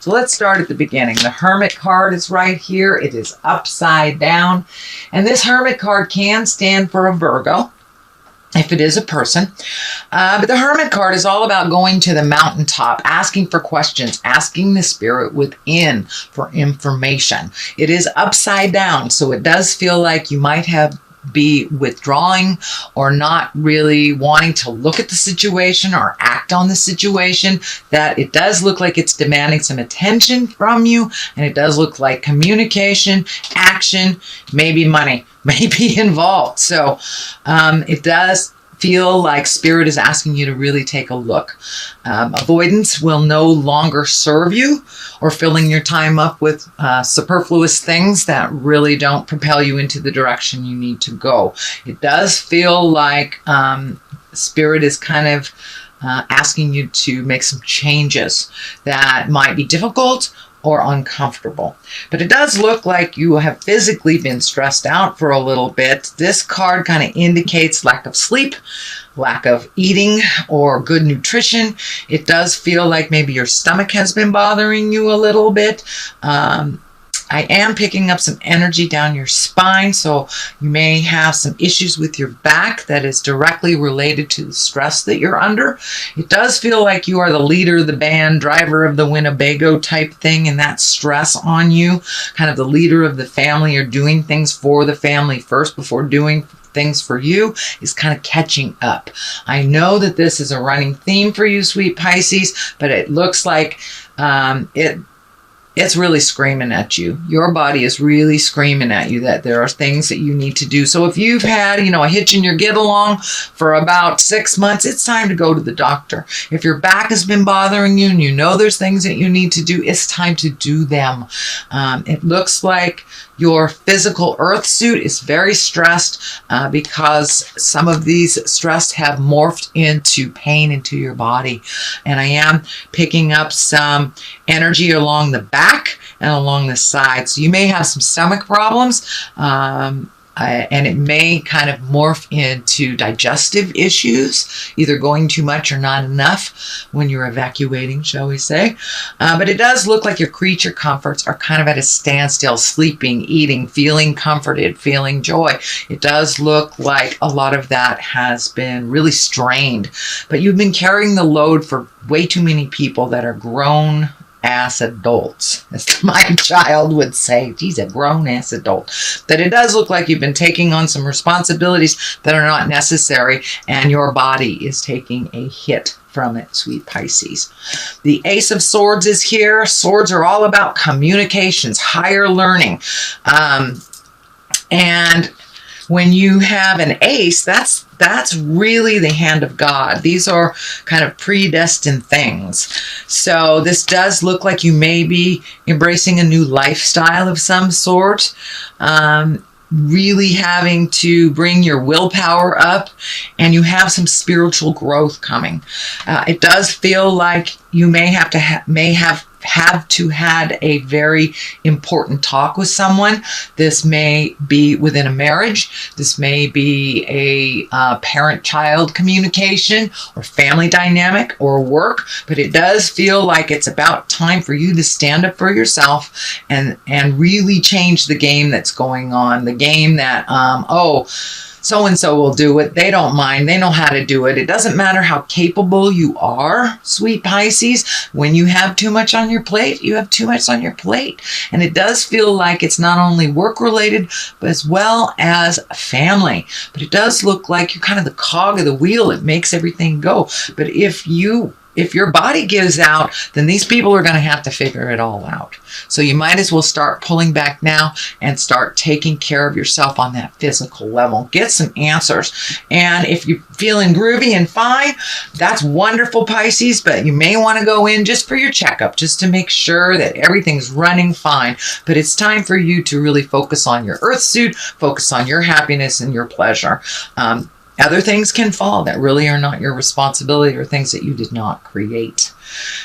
So let's start at the beginning. The Hermit card is right here. It is upside down. And this Hermit card can stand for a Virgo, if it is a person. But the Hermit card is all about going to the mountaintop, asking for questions, asking the spirit within for information. It is upside down, so it does feel like you might be withdrawing or not really wanting to look at the situation or act on the situation. That it does look like it's demanding some attention from you, and it does look like communication, action, maybe money may be involved. So it does feel like spirit is asking you to really take a look. Avoidance will no longer serve you, or filling your time up with superfluous things that really don't propel you into the direction you need to go. It does feel like spirit is kind of asking you to make some changes that might be difficult or uncomfortable. But it does look like you have physically been stressed out for a little bit. This card kind of indicates lack of sleep, lack of eating, or good nutrition. It does feel like maybe your stomach has been bothering you a little bit. I am picking up some energy down your spine, so you may have some issues with your back that is directly related to the stress that you're under. It does feel like you are the leader of the band, driver of the Winnebago type thing, and that stress on you, kind of the leader of the family, or doing things for the family first before doing things for you, is kind of catching up. I know that this is a running theme for you, sweet Pisces, but it looks like it's really screaming at you. Your body is really screaming at you that there are things that you need to do. So if you've had, a hitch in your get along for about 6 months, it's time to go to the doctor. If your back has been bothering you and you know there's things that you need to do, it's time to do them. It looks like your physical earth suit is very stressed because some of these stress have morphed into pain into your body. And I am picking up some energy along the back and along the side. So you may have some stomach problems, and it may kind of morph into digestive issues, either going too much or not enough when you're evacuating, shall we say. But it does look like your creature comforts are kind of at a standstill, sleeping, eating, feeling comforted, feeling joy. It does look like a lot of that has been really strained, but you've been carrying the load for way too many people that are grown ass adults, as my child would say. He's a grown ass adult. That it does look like you've been taking on some responsibilities that are not necessary, and your body is taking a hit from it, sweet Pisces. The Ace of Swords is here. Swords are all about communications, higher learning. And when you have an ace, that's really the hand of God. These are kind of predestined things. So this does look like you may be embracing a new lifestyle of some sort. Really having to bring your willpower up, and you have some spiritual growth coming. It does feel like you may have had a very important talk with someone. This may be within a marriage. This may be a parent-child communication or family dynamic or work, but it does feel like it's about time for you to stand up for yourself and really change the game that's going on. The game that, so-and-so will do it. They don't mind. They know how to do it. It doesn't matter how capable you are, sweet Pisces. When you have too much on your plate, you have too much on your plate. And it does feel like it's not only work-related, but as well as family. But it does look like you're kind of the cog of the wheel. It makes everything go. But if your body gives out, then these people are going to have to figure it all out. So you might as well start pulling back now and start taking care of yourself on that physical level. Get some answers. And if you're feeling groovy and fine, that's wonderful, Pisces, but you may want to go in just for your checkup, just to make sure that everything's running fine. But it's time for you to really focus on your earth suit, focus on your happiness and your pleasure. Other things can fall that really are not your responsibility or things that you did not create.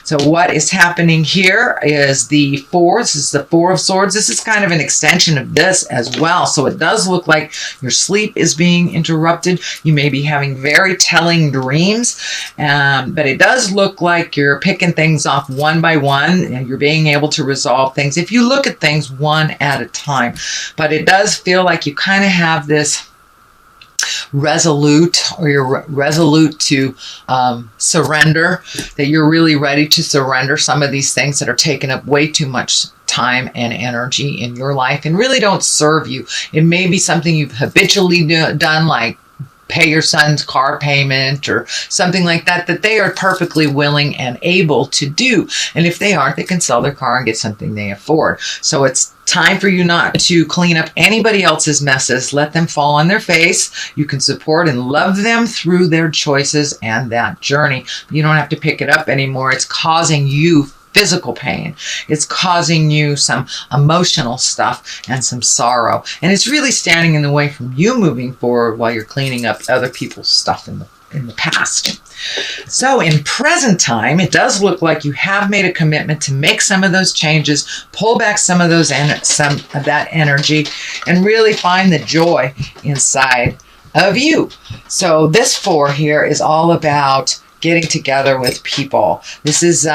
So what is happening here is the Four. This is the Four of Swords. This is kind of an extension of this as well. So it does look like your sleep is being interrupted. You may be having very telling dreams, but it does look like you're picking things off one by one and you're being able to resolve things if you look at things one at a time. But it does feel like you kind of have this resolute, or you're resolute to surrender, that you're really ready to surrender some of these things that are taking up way too much time and energy in your life and really don't serve you. It may be something you've habitually done, like pay your son's car payment or something like that, that they are perfectly willing and able to do. And if they aren't, they can sell their car and get something they afford. So it's time for you not to clean up anybody else's messes. Let them fall on their face. You can support and love them through their choices and that journey. You don't have to pick it up anymore. It's causing you physical pain. It's causing you some emotional stuff and some sorrow. And it's really standing in the way from you moving forward while you're cleaning up other people's stuff in the past. So in present time, it does look like you have made a commitment to make some of those changes, pull back some of that energy, and really find the joy inside of you. So this Four here is all about getting together with people. This is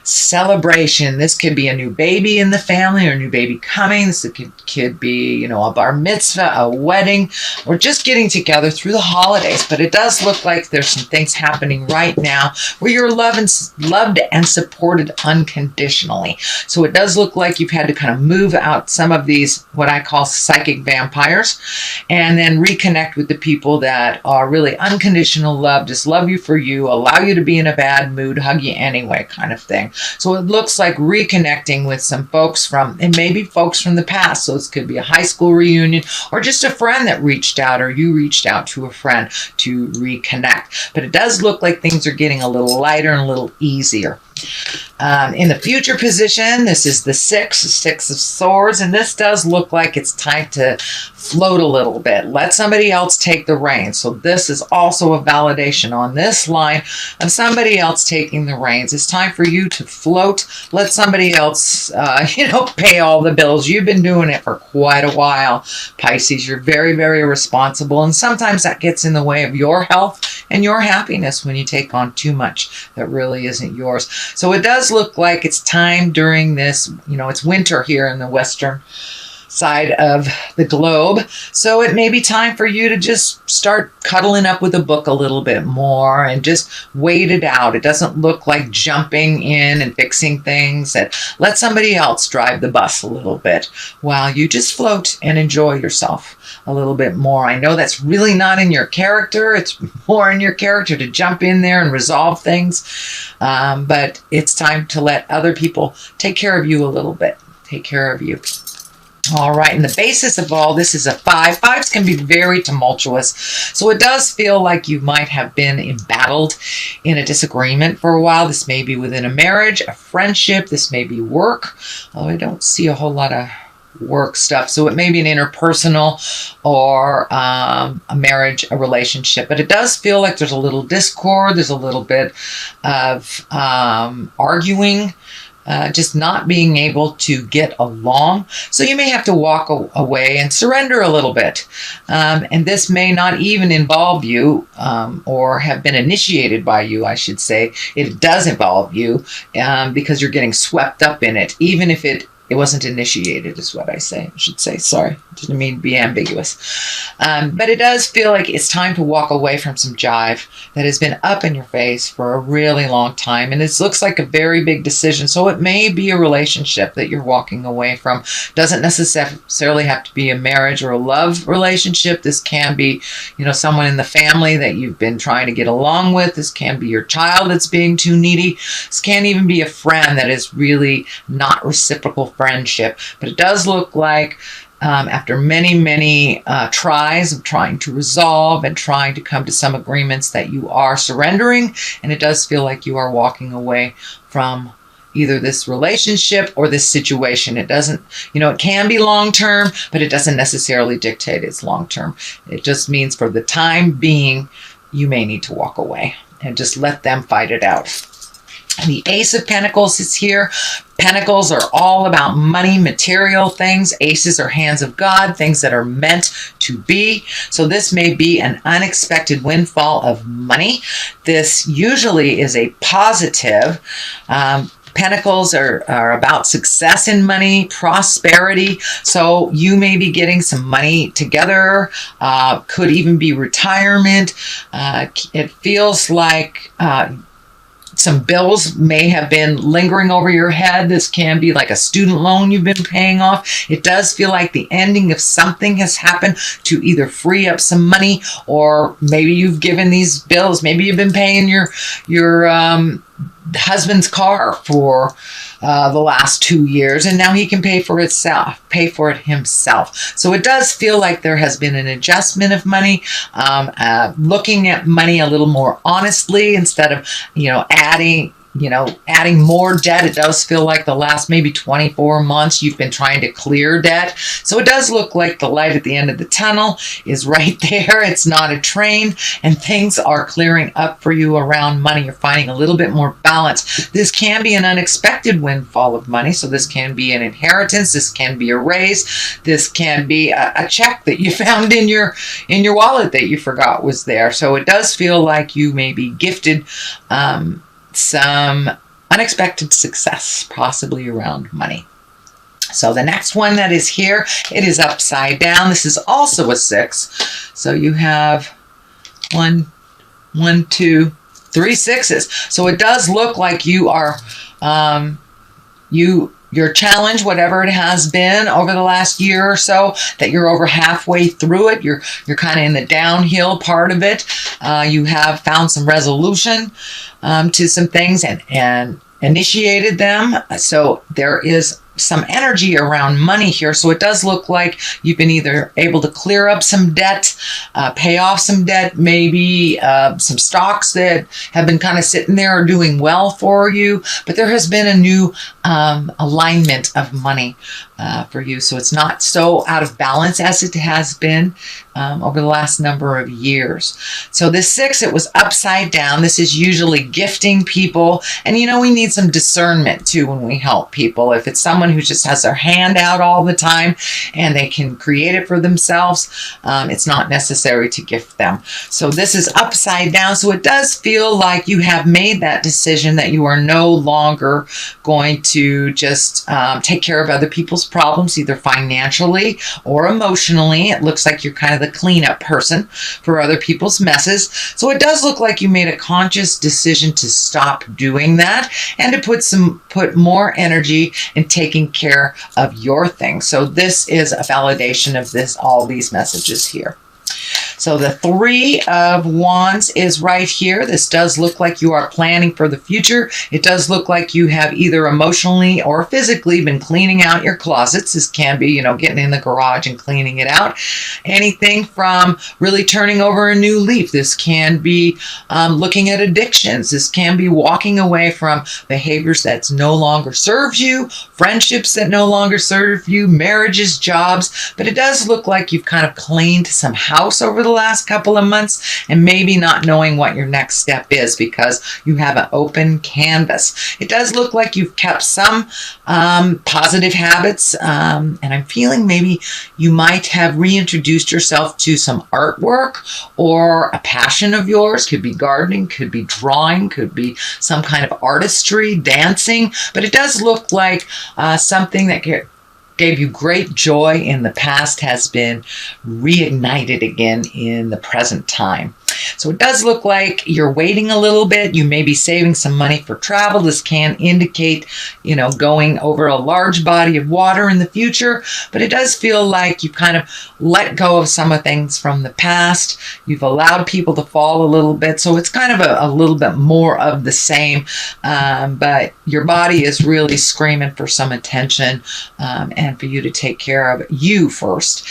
celebration. This could be a new baby in the family or a new baby coming. This could be, a bar mitzvah, a wedding, or just getting together through the holidays. But it does look like there's some things happening right now where you're loved and supported unconditionally. So it does look like you've had to kind of move out some of these, what I call psychic vampires, and then reconnect with the people that are really unconditional love, just love you for you, allow you to be in a bad mood, hug you anyway kind of thing. So it looks like reconnecting with some folks and maybe folks from the past. So this could be a high school reunion or just a friend that reached out, or you reached out to a friend to reconnect. But it does look like things are getting a little lighter and a little easier. In the future position, this is the Six of Swords, and this does look like it's time to float a little bit. Let somebody else take the reins. So this is also a validation on this line of somebody else taking the reins. It's time for you to float. Let somebody else, pay all the bills. You've been doing it for quite a while, Pisces. You're very, very responsible, and sometimes that gets in the way of your health and your happiness when you take on too much that really isn't yours. So it does look like it's time during this, it's winter here in the western side of the globe. So it may be time for you to just start cuddling up with a book a little bit more and just wait it out. It doesn't look like jumping in and fixing things. Let somebody else drive the bus a little bit while you just float and enjoy yourself a little bit more. I know that's really not in your character. It's more in your character to jump in there and resolve things. But it's time to let other people take care of you a little bit. Take care of you. All right, and the basis of all this is a 5. 5s can be very tumultuous. So it does feel like you might have been embattled in a disagreement for a while. This may be within a marriage, a friendship. This may be work. Although I don't see a whole lot of work stuff. So it may be an interpersonal or a marriage, a relationship. But it does feel like there's a little discord. There's a little bit of arguing. Just not being able to get along. So you may have to walk away and surrender a little bit. And this may not even involve you or have been initiated by you, I should say. It does involve you because you're getting swept up in it, even if it wasn't initiated, is what I should say. Sorry, didn't mean to be ambiguous. But it does feel like it's time to walk away from some jive that has been up in your face for a really long time. And it looks like a very big decision. So it may be a relationship that you're walking away from. Doesn't necessarily have to be a marriage or a love relationship. This can be, someone in the family that you've been trying to get along with. This can be your child that's being too needy. This can even be a friend that is really not reciprocal friendship. But it does look like after many tries of trying to resolve and trying to come to some agreements that you are surrendering, and it does feel like you are walking away from either this relationship or this situation. It doesn't, it can be long-term, but it doesn't necessarily dictate it's long-term. It just means for the time being, you may need to walk away and just let them fight it out. The Ace of Pentacles is here. Pentacles are all about money, material things. Aces are hands of God, things that are meant to be. So this may be an unexpected windfall of money. This usually is a positive. Pentacles are about success in money, prosperity. So you may be getting some money together. Could even be retirement. It feels like some bills may have been lingering over your head. This can be like a student loan you've been paying off. It does feel like the ending of something has happened to either free up some money, or maybe you've given these bills. Maybe you've been paying your husband's car for the last 2 years, and now he can pay for it himself. So it does feel like there has been an adjustment of money, looking at money a little more honestly instead of adding more debt. It does feel like the last maybe 24 months you've been trying to clear debt. So it does look like the light at the end of the tunnel is right there. It's not a train, and things are clearing up for you around money. You're finding a little bit more balance. This can be an unexpected windfall of money. So this can be an inheritance. This can be a raise. This can be a check that you found in your wallet that you forgot was there. So it does feel like you may be gifted some unexpected success, possibly around money. So the next one that is here, it is upside down. This is also a 6. So you have 1, 2, 3 6s. So it does look like you are, your challenge, whatever it has been over the last year or so, that you're over halfway through it. You're kind of in the downhill part of it. You have found some resolution to some things and initiated them. So there is some energy around money here. So it does look like you've been either able to clear up some debt, pay off some debt, maybe some stocks that have been kind of sitting there are doing well for you. But there has been a new alignment of money for you. So it's not so out of balance as it has been over the last number of years. So this 6, it was upside down. This is usually gifting people. And we need some discernment too when we help people. If it's someone who just has their hand out all the time and they can create it for themselves, it's not necessary to gift them. So this is upside down. So it does feel like you have made that decision that you are no longer going to just take care of other people's problems, either financially or emotionally. It looks like you're kind of the cleanup person for other people's messes. So it does look like you made a conscious decision to stop doing that and to put more energy in taking care of your things. So this is a validation of all these messages here. So the 3 of Wands is right here. This does look like you are planning for the future. It does look like you have either emotionally or physically been cleaning out your closets. This can be, getting in the garage and cleaning it out. Anything from really turning over a new leaf. This can be looking at addictions. This can be walking away from behaviors that no longer serve you, friendships that no longer serve you, marriages, jobs. But it does look like you've kind of cleaned some house over the last couple of months and maybe not knowing what your next step is because you have an open canvas. It does look like you've kept some positive habits, and I'm feeling maybe you might have reintroduced yourself to some artwork or a passion of yours. Could be gardening, could be drawing, could be some kind of artistry, dancing, but it does look like something that gave you great joy in the past has been reignited again in the present time. So it does look like you're waiting a little bit. You may be saving some money for travel. This can indicate, going over a large body of water in the future, but it does feel like you've kind of let go of some of things from the past. You've allowed people to fall a little bit. So it's kind of a little bit more of the same, but your body is really screaming for some attention and for you to take care of you first.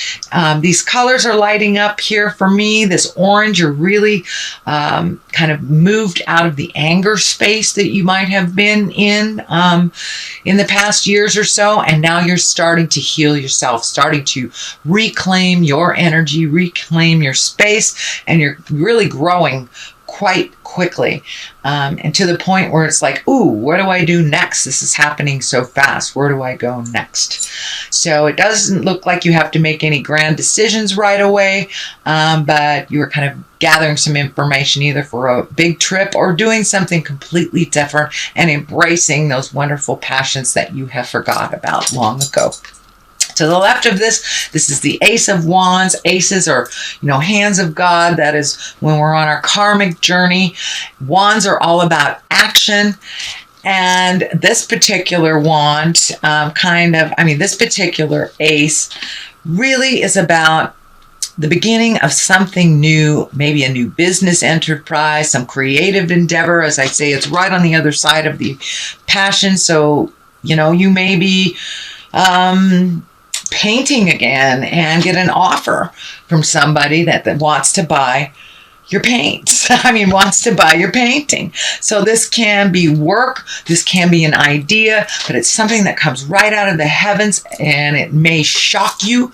These colors are lighting up here for me. This orange, you're really really kind of moved out of the anger space that you might have been in the past years or so, and now you're starting to heal yourself, starting to reclaim your energy, reclaim your space, and you're really growing quite quickly, and to the point where it's like, ooh, what do I do next? This is happening so fast. Where do I go next? So it doesn't look like you have to make any grand decisions right away, but you're kind of gathering some information either for a big trip or doing something completely different and embracing those wonderful passions that you have forgot about long ago. To the left of this is the Ace of Wands. Aces are, hands of God. That is when we're on our karmic journey. Wands are all about action. And this particular wand, this particular ace really is about the beginning of something new, maybe a new business enterprise, some creative endeavor. As I say, it's right on the other side of the passion. So, you may be painting again and get an offer from somebody that wants to buy your paints. Wants to buy your painting. So this can be work, this can be an idea, but it's something that comes right out of the heavens, and it may shock you.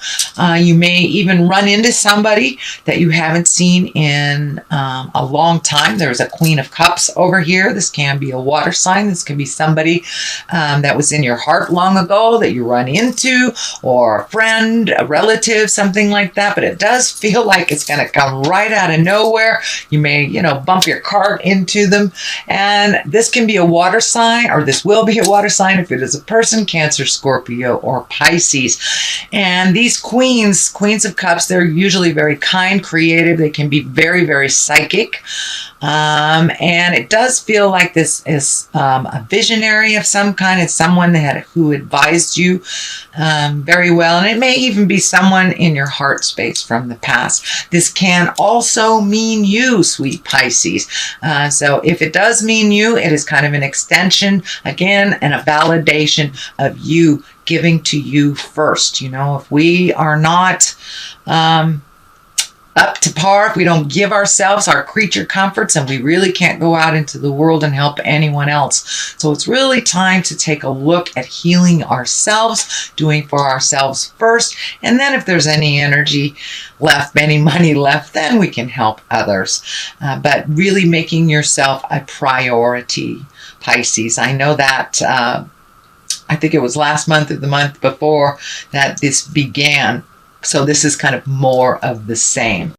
You may even run into somebody that you haven't seen in a long time. There's a Queen of Cups over here. This can be a water sign. This can be somebody that was in your heart long ago that you run into, or a friend, a relative, something like that. But it does feel like it's going to come right out of nowhere. You may, bump your cart into them. And this can be a water sign, or this will be a water sign if it is a person, Cancer, Scorpio, or Pisces. And these queens of cups, they're usually very kind, creative. They can be very, very psychic. And it does feel like this is a visionary of some kind. It's someone who advised you very well. And it may even be someone in your heart space from the past. This can also mean you, sweet Pisces. So if it does mean you, it is kind of an extension, again, and a validation of you giving to you first. If we are not up to par, if we don't give ourselves our creature comforts, and we really can't go out into the world and help anyone else. So it's really time to take a look at healing ourselves, doing for ourselves first, and then if there's any energy left, any money left, then we can help others. But really making yourself a priority, Pisces. I know that I think it was last month or the month before that this began. So this is kind of more of the same.